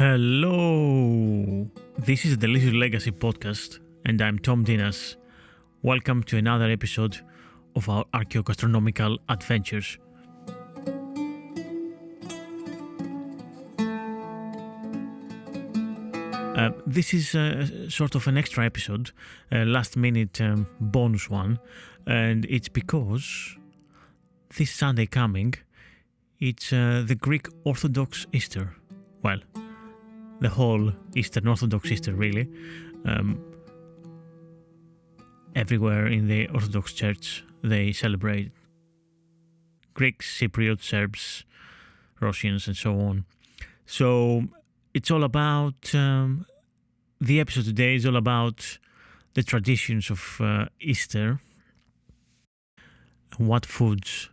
Hello! This is the Delicious Legacy podcast, and I'm Tom Dinas. Welcome to another episode of our archaeogastronomical adventures. This is sort of an extra episode, a last-minute bonus one, and it's because this Sunday coming, it's the Greek Orthodox Easter. Well, the whole Eastern Orthodox Easter, really. Everywhere in the Orthodox Church, they celebrate Greeks, Cypriots, Serbs, Russians, and so on. So it's all about, the episode today is all about the traditions of Easter, what foods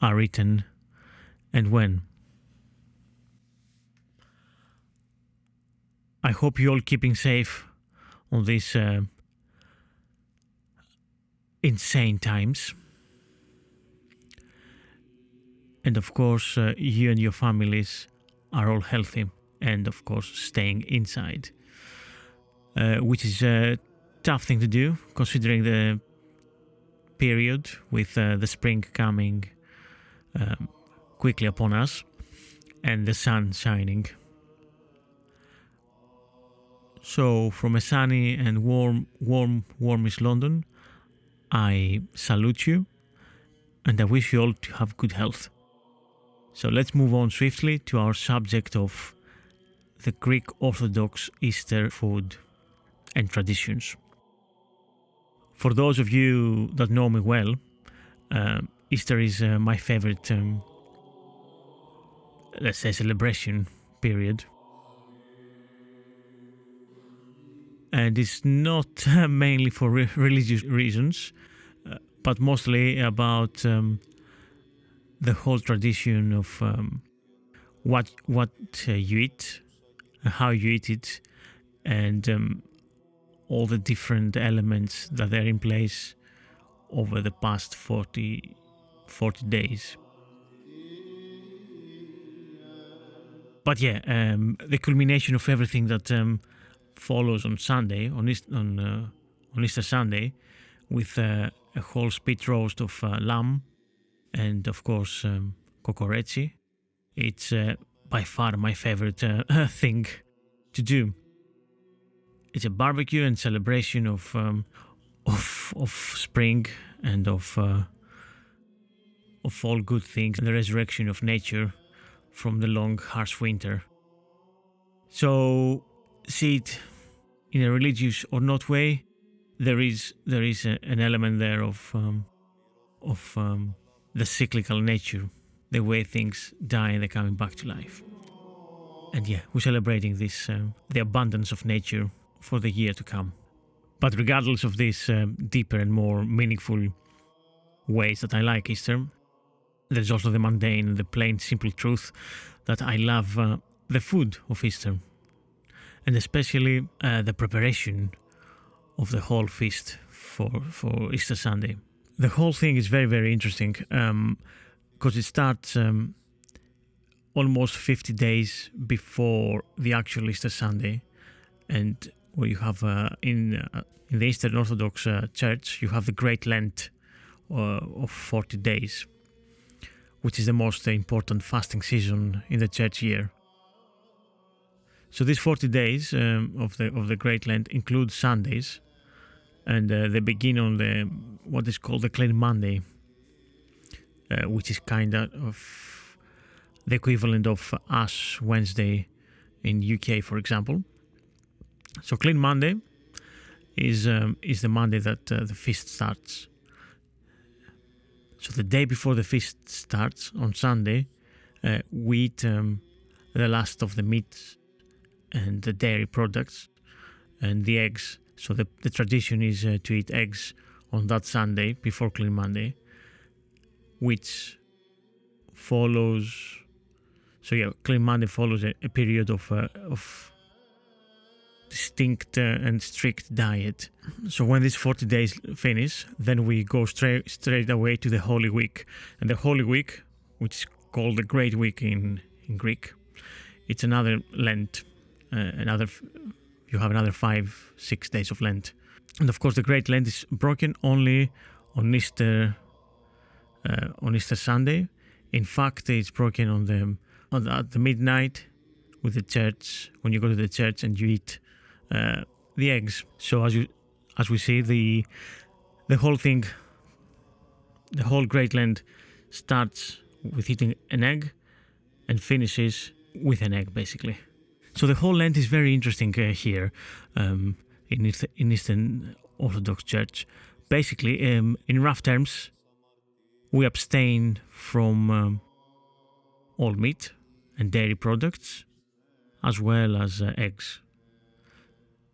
are eaten, and when. I hope you're all keeping safe on these insane times. And of course, you and your families are all healthy and of course staying inside. Which is a tough thing to do considering the period with the spring coming quickly upon us and the sun shining. So, from a sunny and warmish London, I salute you and I wish you all to have good health. So let's move on swiftly to our subject of the Greek Orthodox Easter food and traditions. For those of you that know me well, Easter is my favorite, let's say, celebration period. And it's not mainly for religious reasons, but mostly about the whole tradition of what you eat, how you eat it, and all the different elements that are in place over the past 40 days. But yeah, the culmination of everything that follows on Sunday, on Easter Sunday, with a whole spit roast of lamb and of course Cocareci. It's by far my favorite thing to do. It's a barbecue and celebration of spring and of all good things and the resurrection of nature from the long harsh winter. So see it in a religious or not way, there is an element there of the cyclical nature, the way things die and they're coming back to life. And yeah, we're celebrating this, the abundance of nature for the year to come. But regardless of this deeper and more meaningful ways that I like Easter, there's also the mundane and the plain simple truth that I love the food of Easter. And especially the preparation of the whole feast for Easter Sunday. The whole thing is very, very interesting because it starts almost 50 days before the actual Easter Sunday. And where you have in the Eastern Orthodox Church, you have the Great Lent of 40 days, which is the most important fasting season in the church year. So these 40 days of the Great Lent include Sundays, and they begin on what is called the Clean Monday, which is kind of the equivalent of Ash Wednesday in UK, for example. So Clean Monday is the Monday that the feast starts. So the day before the feast starts on Sunday, we eat the last of the meats and the dairy products and the eggs. So the tradition is to eat eggs on that Sunday before Clean Monday, which follows. So yeah, Clean Monday follows a period of distinct and strict diet. So when these 40 days finish, then we go straight away to the Holy Week. And the Holy Week, which is called the Great Week in Greek, it's another Lent you have another 5-6 days of Lent. And of course, the Great Lent is broken only on Easter Sunday. In fact, it's broken at the midnight with the church, when you go to the church and you eat the eggs. So as we see, the whole thing, the whole Great Lent starts with eating an egg and finishes with an egg, basically. So the whole Lent is very interesting here in Eastern Orthodox Church. Basically, in rough terms, we abstain from all meat and dairy products, as well as eggs.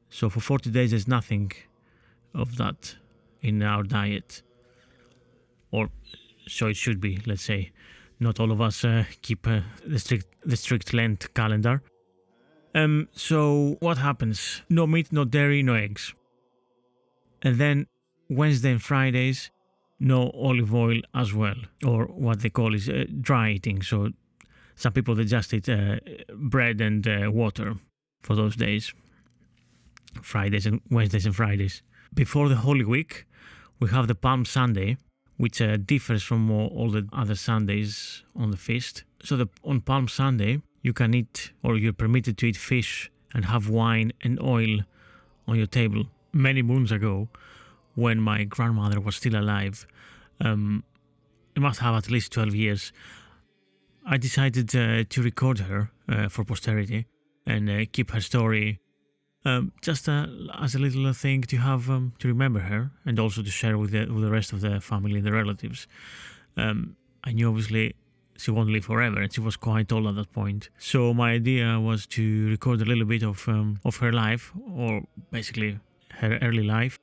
So for 40 days, there's nothing of that in our diet, or so it should be. Let's say, not all of us keep the strict Lent calendar. So what happens? No meat, no dairy, no eggs. And then Wednesday and Fridays, no olive oil as well, or what they call is dry eating. So some people, they just eat bread and water for those days, Wednesdays and Fridays. Before the Holy Week, we have the Palm Sunday, which differs from all the other Sundays on the feast. So on Palm Sunday, you can eat, or you're permitted to eat fish and have wine and oil on your table. Many moons ago, when my grandmother was still alive, it must have at least 12 years, I decided to record her for posterity and keep her story just as a little thing to have to remember her, and also to share with the rest of the family and the relatives. I knew obviously she won't live forever, and she was quite old at that point. So my idea was to record a little bit of her life, or basically her early life,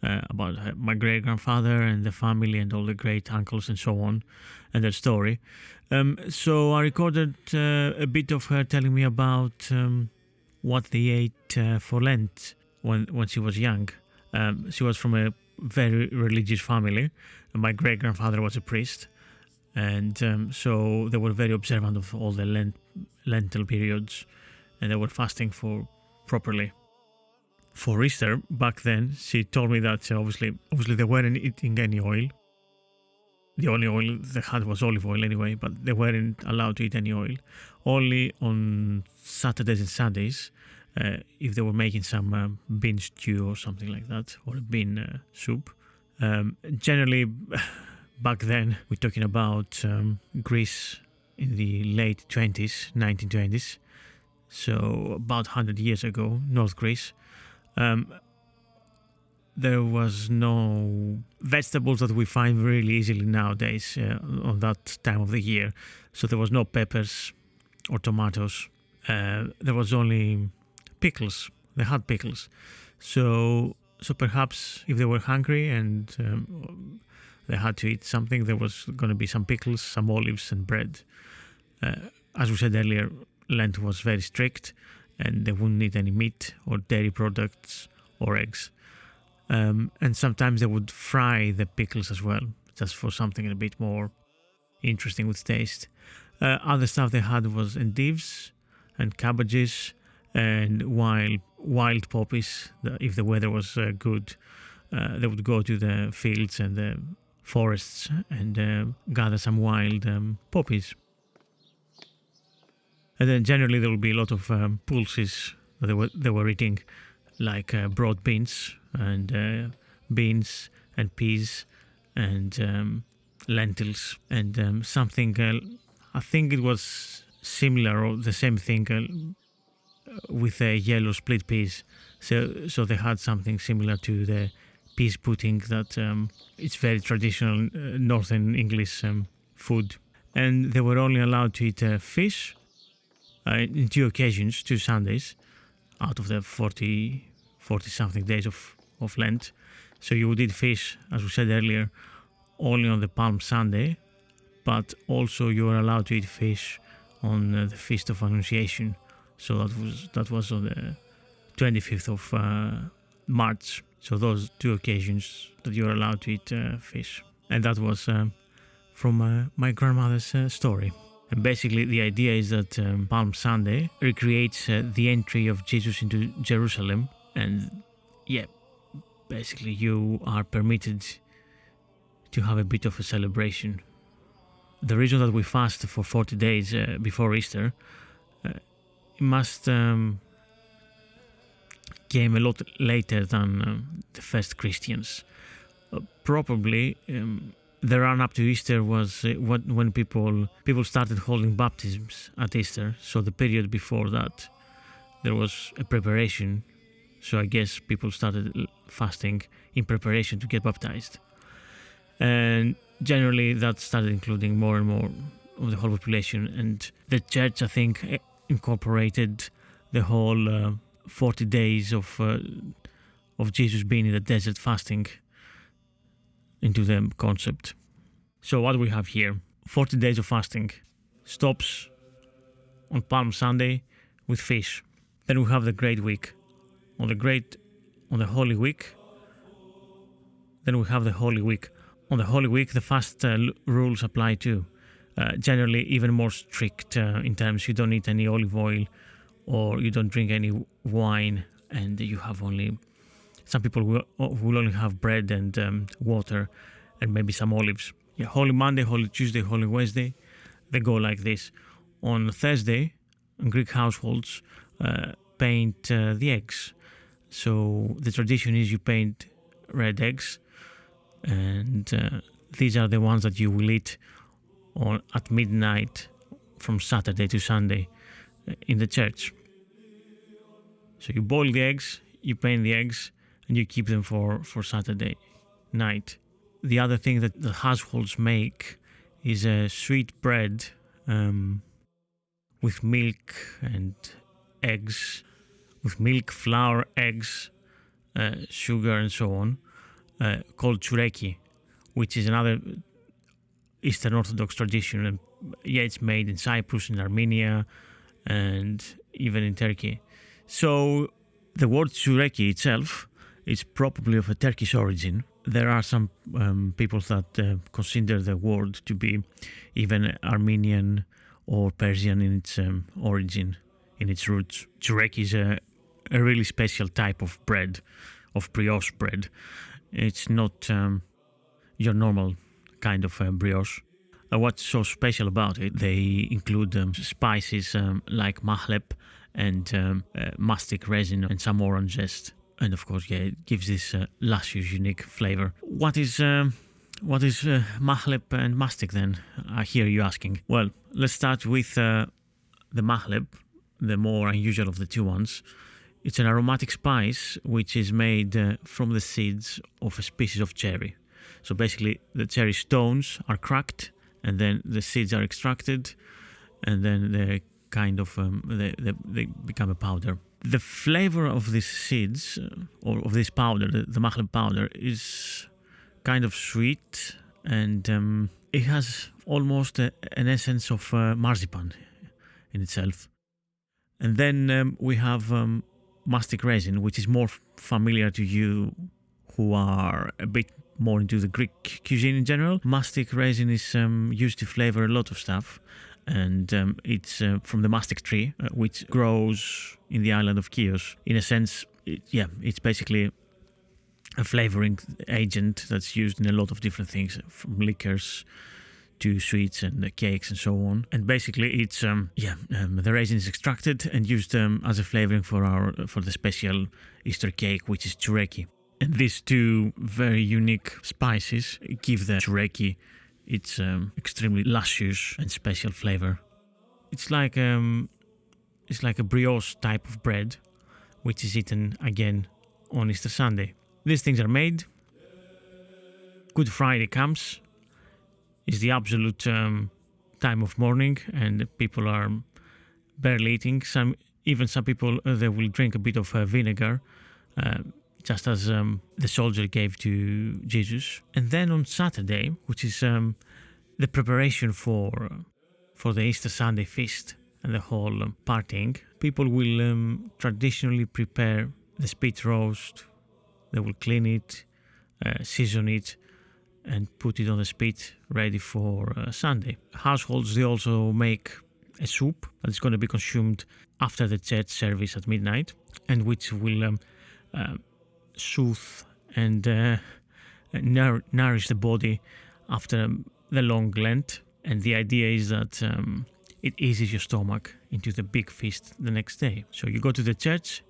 about my great-grandfather and the family and all the great-uncles and so on, and their story. So I recorded a bit of her telling me about what they ate for Lent when she was young. She was from a very religious family, and my great-grandfather was a priest. And so they were very observant of all the Lenten periods, and they were fasting properly. For Easter, back then, she told me that obviously they weren't eating any oil. The only oil they had was olive oil anyway, but they weren't allowed to eat any oil. Only on Saturdays and Sundays, if they were making some bean stew or something like that, or a bean soup. Generally, back then, we're talking about Greece in the late 1920s, so about 100 years ago, North Greece. There was no vegetables that we find really easily nowadays on that time of the year. So there was no peppers or tomatoes. There was only pickles. They had pickles. So perhaps if they were hungry and they had to eat something, there was going to be some pickles, some olives and bread. As we said earlier, Lent was very strict, and they wouldn't eat any meat or dairy products or eggs. And sometimes they would fry the pickles as well, just for something a bit more interesting with taste. Other stuff they had was endives and cabbages and wild poppies. If the weather was good, they would go to the fields and the forests and gather some wild poppies. And then generally there would be a lot of pulses that they were eating, like broad beans and peas and lentils and something. I think it was similar or the same thing with yellow split peas. So they had something similar to the peas pudding that it's very traditional Northern English food. And they were only allowed to eat fish in 2 occasions, 2 Sundays, out of the 40 something days of Lent. So you would eat fish, as we said earlier, only on the Palm Sunday, but also you were allowed to eat fish on the Feast of Annunciation. So that was on the 25th of March. So those 2 occasions that you were allowed to eat fish. And that was from my grandmother's story. And basically the idea is that Palm Sunday recreates the entry of Jesus into Jerusalem, and yeah, basically you are permitted to have a bit of a celebration. The reason that we fast for 40 days before Easter must came a lot later than the first Christians. Probably the run up to Easter was when people started holding baptisms at Easter. So the period before that, there was a preparation. So I guess people started fasting in preparation to get baptized. And generally that started including more and more of the whole population. And the church, I think, incorporated the whole 40 days of Jesus being in the desert fasting into the concept. So what we have here, 40 days of fasting, stops on Palm Sunday with fish. Then we have the Great Week. On the Holy Week, then we have the Holy Week. On the Holy Week, the fast rules apply too. Generally even more strict in terms you don't eat any olive oil, or you don't drink any wine, and you have only, some people will only have bread and water and maybe some olives. Yeah, Holy Monday, Holy Tuesday, Holy Wednesday, they go like this. On Thursday, in Greek households paint the eggs. So the tradition is you paint red eggs, and these are the ones that you will eat at midnight from Saturday to Sunday in the church. So you boil the eggs, you paint the eggs, and you keep them for Saturday night. The other thing that the households make is a sweet bread with milk and eggs, with milk, flour, eggs, sugar, and so on, called tsoureki, which is another Eastern Orthodox tradition. And yeah, it's made in Cyprus, in Armenia, and even in Turkey. So the word tsoureki itself is probably of a Turkish origin. There are some people that consider the word to be even Armenian or Persian in its origin, in its roots. Tsoureki is a really special type of bread, of brioche bread. It's not your normal kind of brioche. What's so special about it, they include spices like mahlep and mastic resin and some orange zest. And of course, yeah, it gives this luscious, unique flavor. What is mahlep and mastic then? I hear you asking. Well, let's start with the mahlep, the more unusual of the two ones. It's an aromatic spice which is made from the seeds of a species of cherry. So basically, the cherry stones are cracked, and then the seeds are extracted, and then they kind of they become a powder. The flavor of these seeds, or of this powder, the mahlep powder, is kind of sweet, and it has almost an essence of marzipan in itself. And then we have mastic resin, which is more familiar to you who are a bit more into the Greek cuisine in general. Mastic resin is used to flavor a lot of stuff, and it's from the mastic tree, which grows in the island of Chios. In a sense, it's basically a flavoring agent that's used in a lot of different things, from liquors to sweets and cakes and so on. And basically, it's the resin is extracted and used as a flavoring for the special Easter cake, which is tsoureki. And these two very unique spices give the tsoureki its extremely luscious and special flavor. It's like a brioche type of bread, which is eaten again on Easter Sunday. These things are made. Good Friday comes. It's the absolute time of mourning, and people are barely eating. Some people they will drink a bit of vinegar, just as the soldier gave to Jesus. And then on Saturday, which is the preparation for the Easter Sunday feast and the whole partying, people will traditionally prepare the spit roast. They will clean it, season it, and put it on the spit ready for Sunday. Households, they also make a soup that is going to be consumed after the church service at midnight, and which will soothe and nourish the body after the long Lent. And the idea is that it eases your stomach into the big feast the next day. So you go to the church,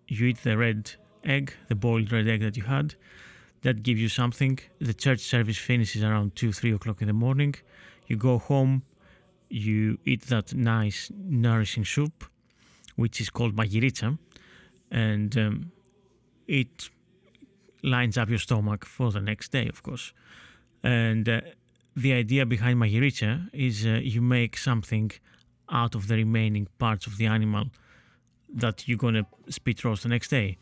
you eat the red egg, the boiled red egg that you had. That gives you something. The church service finishes around 2-3 o'clock in the morning. You go home, you eat that nice nourishing soup, which is called mageiritsa, and it lines up your stomach for the next day, of course. And the idea behind mageiritsa is you make something out of the remaining parts of the animal that you're going to spit roast the next day.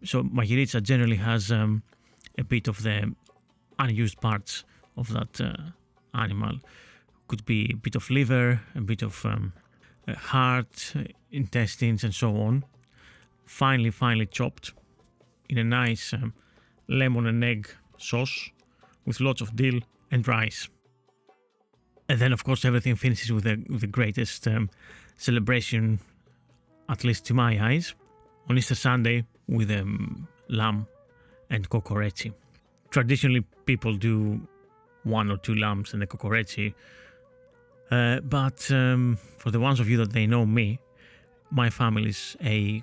So mageiritsa generally has a bit of the unused parts of that animal. Could be a bit of liver, a bit of heart, intestines, and so on. Finely chopped in a nice lemon and egg sauce with lots of dill and rice. And then, of course, everything finishes with the greatest celebration, at least to my eyes, on Easter Sunday with lamb and Cocareci. Traditionally, people do 1 or 2 lambs and the Cocareci, but for the ones of you that they know me, my family is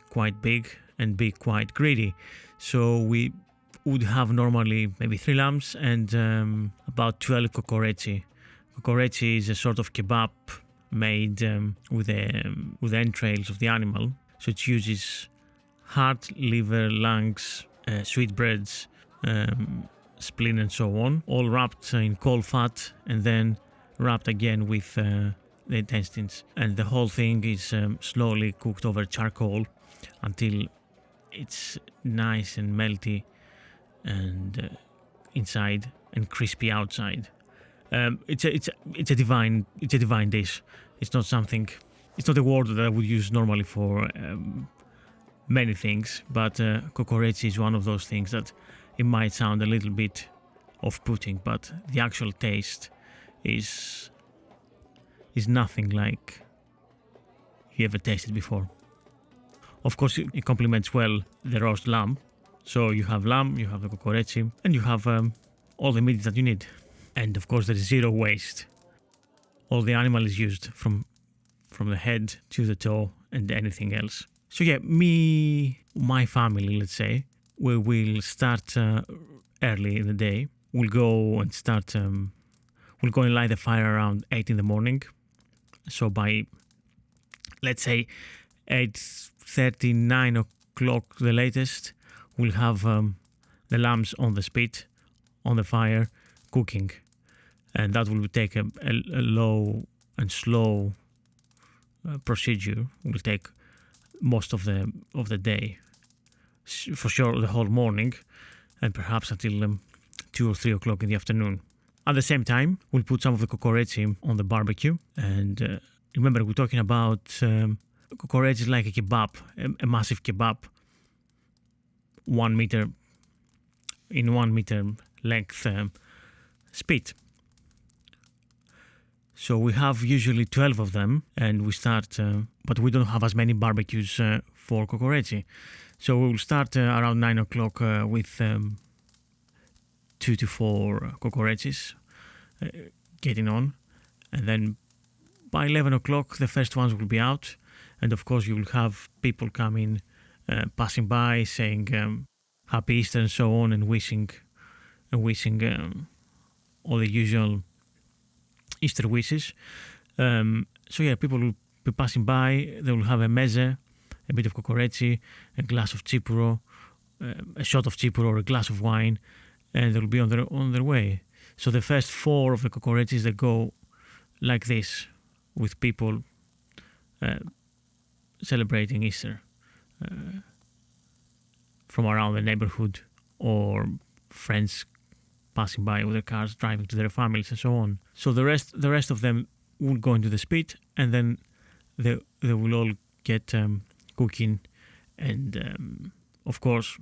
quite big and quite greedy, so we would have normally maybe 3 lambs and about 12 Cocareci. Cocareci is a sort of kebab made with the entrails of the animal, so it uses heart, liver, lungs, sweetbreads, spleen, and so on, all wrapped in cold fat and then wrapped again with the intestines. And the whole thing is slowly cooked over charcoal until it's nice and melty and inside and crispy outside. It's a divine dish. It's not a word that I would use normally for many things, but Cocareci is one of those things that it might sound a little bit off-putting, but the actual taste is nothing like you ever tasted before. Of course, it complements well the roast lamb. So you have lamb, you have the Cocareci, and you have all the meat that you need. And of course, there is zero waste. All the animal is used from the head to the toe and anything else. So yeah, my family, let's say, we will start early in the day. We'll go and light the fire around 8 in the morning. So by, let's say, 8:30, 9 o'clock the latest, we'll have the lambs on the spit, on the fire, cooking. And that will take a low and slow procedure. Will take most of the day, for sure the whole morning, and perhaps until 2 or 3 o'clock in the afternoon. At the same time, we'll put some of the Cocareci on the barbecue. And remember, we're talking about Cocareci is like a kebab, a massive kebab, 1 meter length spit. So we have usually 12 of them, and we start, but we don't have as many barbecues for Cocareci. So we will start around 9 o'clock with 2 to 4 Cocarecis getting on, and then by 11 o'clock the first ones will be out, and of course you will have people coming, passing by, saying Happy Easter and so on, and wishing all the usual Easter wishes. So yeah, people will be passing by. They will have a meze, a bit of Cocareci, a glass of tsipuro, a shot of tsipuro or a glass of wine, and they'll be on their way. So the first 4 of the Cocarecis, they go like this, with people celebrating Easter from around the neighborhood, or friends passing by with their cars, driving to their families and so on. So the rest of them will go into the spit, and then they will all get cooking, and of course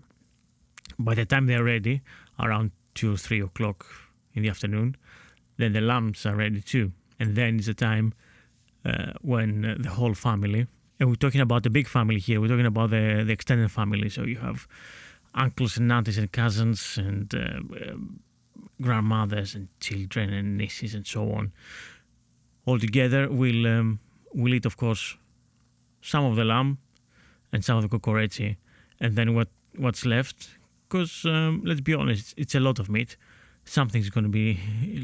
by the time they're ready, around 2 or 3 o'clock in the afternoon. Then the lambs are ready too. And then is the time when the whole family, and we're talking about the big family here, we're talking about the extended family. So you have uncles and aunties and cousins and grandmothers and children and nieces and so on. All together, we'll eat, of course, some of the lamb and some of the Cocareci, and then what's left, because let's be honest, it's a lot of meat. Something's going to be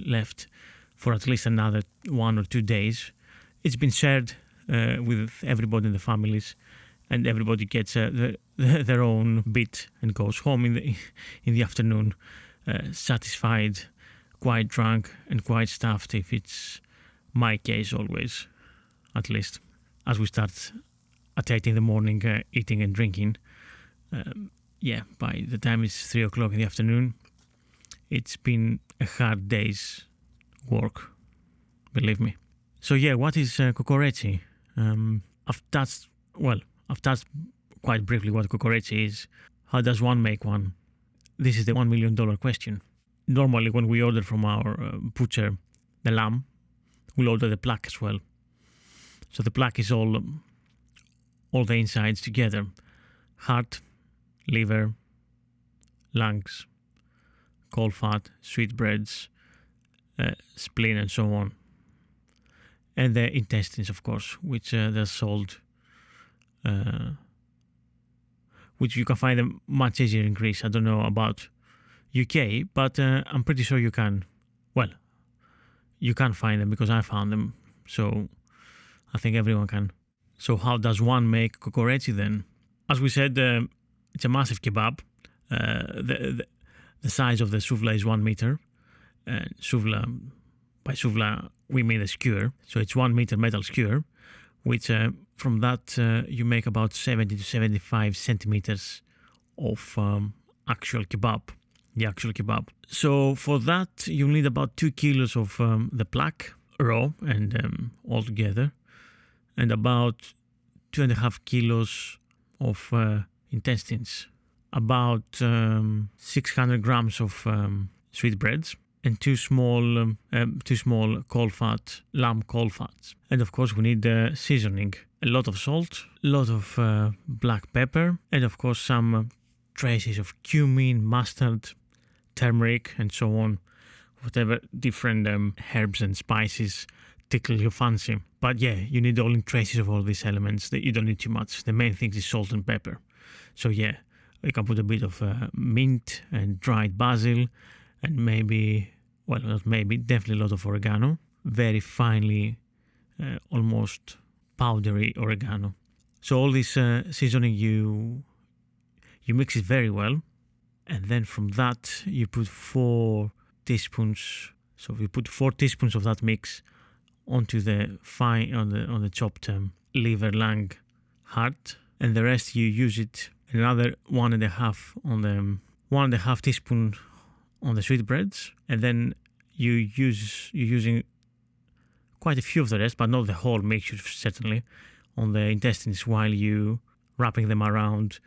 left for at least another 1 or 2 days. It's been shared with everybody in the families, and everybody gets their own bit and goes home in the afternoon, satisfied, quite drunk and quite stuffed, if it's my case always, at least, as we start at 8 in the morning eating and drinking. By the time it's 3 o'clock in the afternoon, it's been a hard day's work, believe me. So what is Cocareci? I've touched quite briefly what Cocareci is. How does one make one? This is the $1 million question. Normally, when we order from our butcher the lamb, we'll order the plaque as well. So the plaque is all the insides together: heart, liver, lungs, cold fat, sweetbreads, spleen, and so on. And the intestines, of course, which they're sold, which you can find them much easier in Greece. I don't know about UK, but I'm pretty sure you can. Well, you can find them because I found them. So I think everyone can. So how does one make Cocareci then? As we said, it's a massive kebab. The size of the souvla is 1 meter. By souvla, we mean a skewer. So it's 1 meter metal skewer, which from that you make about 70 to 75 centimeters of actual kebab, the actual kebab. So for that, you need about 2 kilos of the plaque, raw and all together, and about 2.5 kilos of intestines, about 600 grams of sweetbreads, and two small cold fat, lamb cold fats. And of course we need seasoning, a lot of salt, a lot of black pepper, and of course some traces of cumin, mustard, turmeric, and so on, whatever different herbs and spices tickle your fancy. But you need all in traces of all these elements. That you don't need too much. The main thing is salt and pepper. So you can put a bit of mint and dried basil, and definitely a lot of oregano, very finely, almost powdery oregano. So all this seasoning, you mix it very well, and then from that you put 4 teaspoons. So you put 4 teaspoons of that mix onto the on the chopped liver, lung, heart, and the rest you use it. Another 1.5 on the 1.5 teaspoon on the sweetbreads, and then you're using quite a few of the rest, but not the whole mixture certainly, on the intestines while you wrapping them around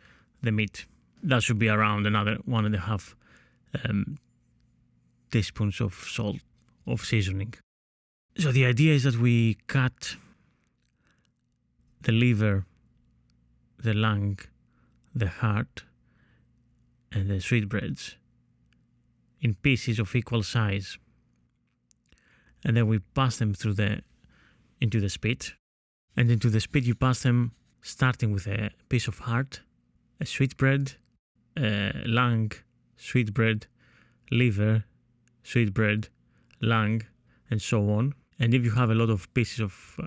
the meat. That should be around another 1.5 teaspoons of salt, of seasoning. So the idea is that we cut the liver, the lung, the heart, and the sweetbreads in pieces of equal size, and then we pass them into the spit. And into the spit you pass them starting with a piece of heart, a sweetbread, lung, sweetbread, liver, sweetbread, lung, and so on. And if you have a lot of pieces of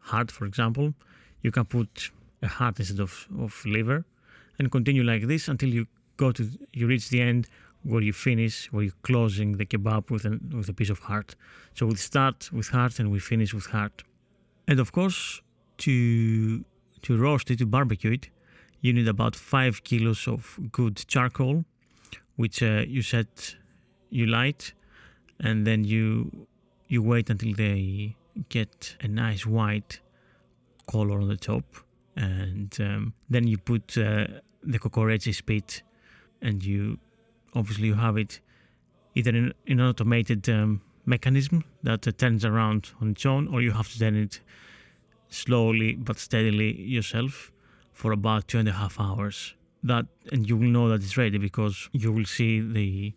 heart, for example, you can put a heart instead of liver, and continue like this until you reach the end where you're closing the kebab with a piece of heart. So we start with heart and we finish with heart. And of course, to roast it, to barbecue it, you need about 5 kilos of good charcoal, which you set, you light, and then you wait until they get a nice white color on the top, and then you put the Cocareci spit, and you have it either in an automated mechanism that turns around on its own, or you have to turn it slowly but steadily yourself for about 2.5 hours. And you will know that it's ready because you will see the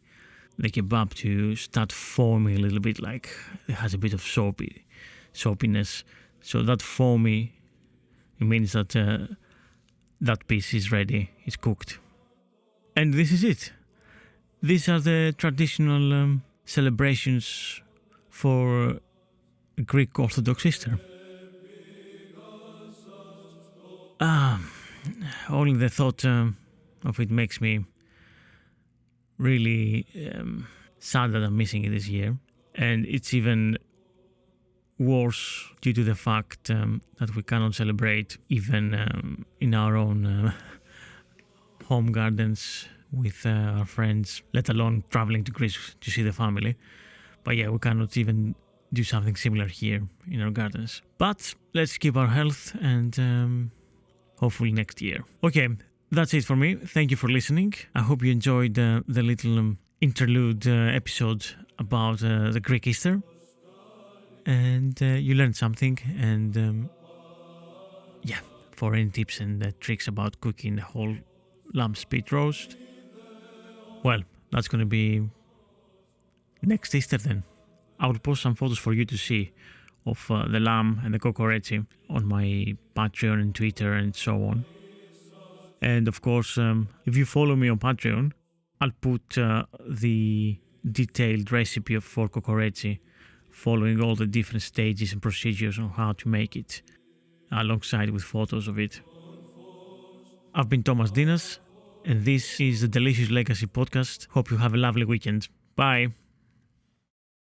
kebab to start foaming a little bit, like it has a bit of soapiness. So that foamy, it means that that piece is ready, it's cooked. And this is it. These are the traditional celebrations for Greek Orthodox Easter. Only the thought of it makes me really sad that I'm missing it this year. And it's even worse due to the fact that we cannot celebrate even in our own home gardens with our friends, let alone traveling to Greece to see the family. But yeah, we cannot even do something similar here in our gardens. But let's keep our health and hopefully next year. Okay, that's it for me. Thank you for listening. I hope you enjoyed the little interlude episode about the Greek Easter. And you learned something. And yeah, for any tips and tricks about cooking the whole lamb spit roast, well, that's going to be next Easter then. I will post some photos for you to see of the lamb and the Cocareci on my Patreon and Twitter and so on. And of course, if you follow me on Patreon, I'll put the detailed recipe for Cocareci, following all the different stages and procedures on how to make it, alongside with photos of it. I've been Thomas Dinas, and this is the Delicious Legacy podcast. Hope you have a lovely weekend. Bye.